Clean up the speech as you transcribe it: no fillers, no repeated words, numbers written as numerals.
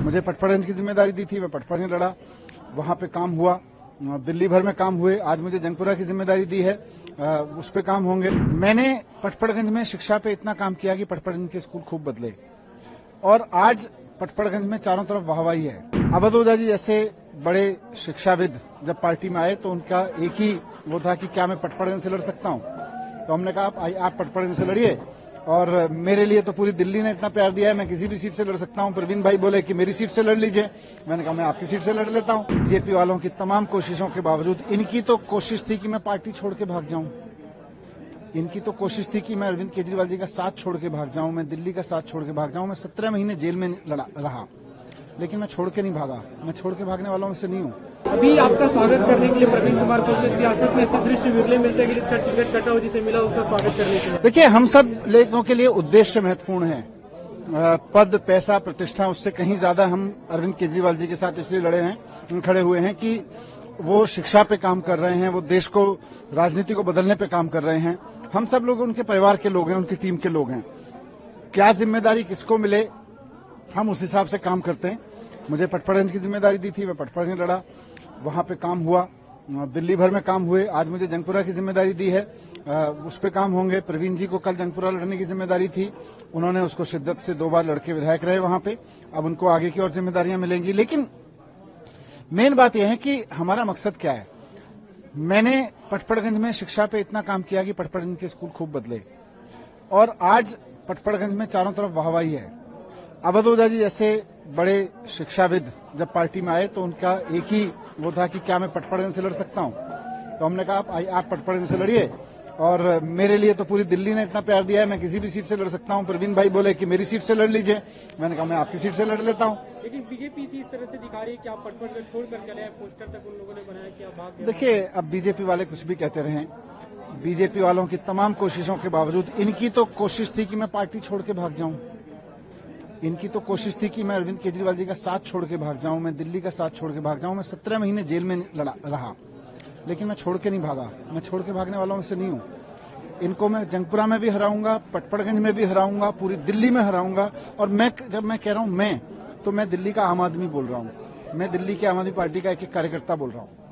मुझे पटपड़गंज की जिम्मेदारी दी थी, मैं पटपड़ में लड़ा, वहां पे काम हुआ, दिल्ली भर में काम हुए। आज मुझे जंगपुरा की जिम्मेदारी दी है, उस पे काम होंगे। मैंने पटपड़गंज में शिक्षा पे इतना काम किया कि पटपड़गंज के स्कूल खूब बदले और आज पटपड़गंज में चारों तरफ वाहवाही है। अवध ओझा जी जैसे बड़े शिक्षाविद जब पार्टी में आए तो उनका एक ही वो था कि क्या मैं पटपड़गंज से लड़ सकता हूं, तो हमने कहा आप पटपड़गंज से लड़िए। और मेरे लिए तो पूरी दिल्ली ने इतना प्यार दिया है, मैं किसी भी सीट से लड़ सकता हूं। प्रवीण भाई बोले कि मेरी सीट से लड़ लीजिए, मैंने कहा मैं आपकी सीट से लड़ लेता हूं। बीजेपी वालों की तमाम कोशिशों के बावजूद, इनकी तो कोशिश थी कि मैं पार्टी छोड़ के भाग जाऊं, इनकी तो कोशिश थी कि मैं अरविंद केजरीवाल जी का साथ छोड़ के भाग जाऊं, मैं दिल्ली का साथ छोड़ के भाग जाऊं। मैं 17 महीने जेल में रहा, लेकिन मैं छोड़ के नहीं भागा, मैं छोड़ के भागने वालों में से नहीं हूं। अभी आपका स्वागत करने के लिए प्रवीण कुमार को सियासत में ऐसे दृश्य विरले मिलते हैं कि जिसका टिकट कटा हो, जिसे मिला उसका स्वागत करने के लिए। देखिए, हम सब लोगों के लिए उद्देश्य महत्वपूर्ण है। पद, पैसा, प्रतिष्ठा, उससे कहीं ज्यादा हम अरविंद केजरीवाल जी के साथ इसलिए खड़े हुए हैं कि वो शिक्षा पे काम कर रहे हैं, वो देश को, राजनीति को बदलने पे काम कर रहे हैं। हम सब लोग उनके परिवार के लोग हैं, उनकी टीम के लोग हैं। क्या जिम्मेदारी किसको मिले, हम उस हिसाब से काम करते हैं। मुझे पटपड़गंज की जिम्मेदारी दी थी, मैं पटपड़ में लड़ा, वहां पे काम हुआ, दिल्ली भर में काम हुए। आज मुझे जंगपुरा की जिम्मेदारी दी है, उस पे काम होंगे। प्रवीण जी को कल जंगपुरा लड़ने की जिम्मेदारी थी, उन्होंने उसको शिद्दत से 2 बार लड़के विधायक रहे वहां पे। अब उनको आगे की और जिम्मेदारियां मिलेंगी। लेकिन मेन बात यह है कि हमारा मकसद क्या है। मैंने पटपड़गंज में शिक्षा पे इतना काम किया कि पटपड़गंज के स्कूल खूब बदले और आज पटपड़गंज में चारों तरफ वाहवाही है। अवध ओझा जी जैसे बड़े शिक्षाविद जब पार्टी में आए तो उनका एक ही वो था कि क्या मैं पटपड़गंज से लड़ सकता हूं, तो हमने कहा आप पटपड़गंज से लड़िए। और मेरे लिए तो पूरी दिल्ली ने इतना प्यार दिया है, मैं किसी भी सीट से लड़ सकता हूं। प्रवीण भाई बोले कि मेरी सीट से लड़ लीजिए, मैंने कहा मैं आपकी सीट से लड़ लेता हूं। लेकिन बीजेपी इस तरह से दिखा रही है कि आप पटपड़ छोड़कर चले आए, पोस्टर तक उन लोगों ने बनाया कि आप भाग गए। देखिए, अब बीजेपी वाले कुछ भी कहते रहे, बीजेपी वालों की तमाम कोशिशों के बावजूद, इनकी तो कोशिश थी कि मैं पार्टी छोड़ के भाग जाऊं, इनकी तो कोशिश थी कि मैं अरविंद केजरीवाल जी का साथ छोड़ के भाग जाऊं, मैं दिल्ली का साथ छोड़ के भाग जाऊं। मैं 17 महीने जेल में रहा, लेकिन मैं छोड़ के नहीं भागा, मैं छोड़ के भागने वालों में से नहीं हूं। इनको मैं जंगपुरा में भी हराऊंगा, पटपड़गंज में भी हराऊंगा, पूरी दिल्ली में हराऊंगा। और जब मैं कह रहा हूं तो मैं दिल्ली का आम आदमी बोल रहा हूं, मैं दिल्ली की आम आदमी पार्टी का एक कार्यकर्ता बोल रहा हूं।